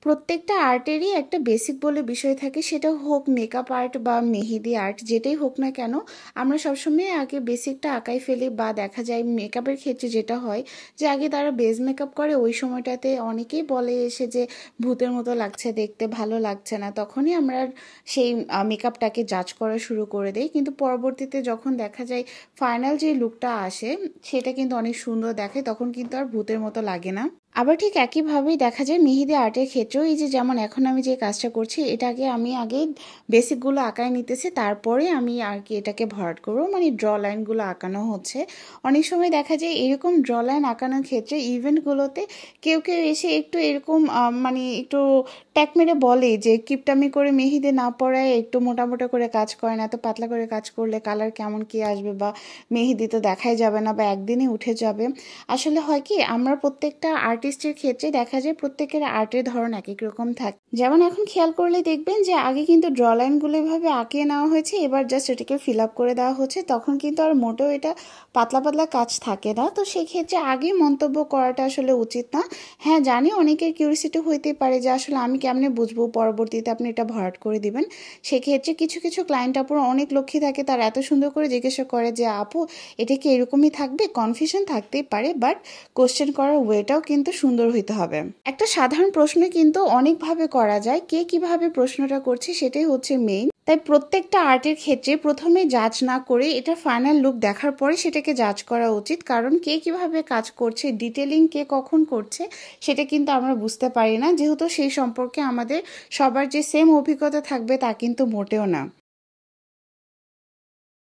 প্রত্যেকটা আর্টেরই একটা বেসিক বলে বিষয় থাকে, সেটা হোক মেকআপ আর্ট বা মেহেদি আর্ট, যেটাই হোক না কেন আমরা সবসময় আগে বেসিকটা আঁকাই ফেলি। বা দেখা যায় মেকআপের ক্ষেত্রে যেটা হয় যে আগে তারা বেস মেকআপ করে, ওই সময়টাতে অনেকেই বলে এসে যে ভূতের মতো লাগছে দেখতে, ভালো লাগছে না, তখনই আমরা সেই মেকআপটাকে জাজ করা শুরু করে দেই। কিন্তু পরবর্তীতে যখন দেখা যায় ফাইনাল যে লুকটা আসে সেটা কিন্তু অনেক সুন্দর দেখায়, তখন কিন্তু আর ভূতের মতো লাগে না। আবার ঠিক একইভাবেই দেখা যায় মেহেদি আর্টের ক্ষেত্রেও, এই যে যেমন এখন আমি যে কাজটা করছি এটাকে আমি আগে বেসিকগুলো আঁকায় নিতেছি, তারপরে আমি আর কি এটাকে ভরাট করবো, মানে ড্র লাইনগুলো আঁকানো হচ্ছে। অনেক সময় দেখা যায় এরকম ড্র লাইন আঁকানোর ক্ষেত্রে ইভেন্টগুলোতে কেউ কেউ এসে একটু এরকম মানে একটু ট্যাক মেরে বলে যে কিপটামি করে মেহেদি না পড়ায় একটু মোটা মোটা করে কাজ করে না, এত পাতলা করে কাজ করলে কালার কেমন কি আসবে, বা মেহেদি তো দেখাই যাবে না বা একদিনই উঠে যাবে। আসলে হয় কি, আমরা প্রত্যেকটা আর্টিস্টের ক্ষেত্রে দেখা যায় প্রত্যেকের আর্টের ধরন এক এক রকম থাকে। যেমন এখন খেয়াল করলে দেখবেন যে আগে কিন্তু ড্র লাইনগুলো এভাবে আঁকিয়ে নেওয়া হয়েছে, এবার জাস্ট এটাকে ফিল আপ করে দেওয়া হচ্ছে, তখন কিন্তু আর মোটেও এটা পাতলা পাতলা কাজ থাকে না। তো সেক্ষেত্রে আগে মন্তব্য করাটা আসলে উচিত না। হ্যাঁ জানি অনেকের কিউরিসিটি হইতেই পারে যে আসলে আমি কেমনে বুঝবো পরবর্তীতে আপনি এটা ভরাট করে দিবেন। সেক্ষেত্রে কিছু কিছু ক্লায়েন্ট আপুর অনেক লক্ষ্মী থাকে, তারা এত সুন্দর করে জিজ্ঞাসা করে যে আপু এটা কি এরকমই থাকবে, কনফিউশন থাকতেই পারে, বাট কোশ্চেন করার ওয়েটাও কিন্তু সুন্দর হইতে হবে। একটা সাধারণ প্রশ্ন কিন্তু অনেকভাবে করা যায়, কে কিভাবে প্রশ্নটা করছে সেটাই হচ্ছে মেইন। তাই প্রত্যেকটা আর্টের ক্ষেত্রে প্রথমে জাজ না করে এটা ফাইনাল লুক দেখার পরে সেটাকে জাজ করা উচিত, কারণ কে কিভাবে কাজ করছে, ডিটেলিং কে কখন করছে সেটা কিন্তু আমরা বুঝতে পারি না, যেহেতু সেই সম্পর্কে আমাদের সবার যে সেম অভিজ্ঞতা থাকবে তা কিন্তু মোটেও না।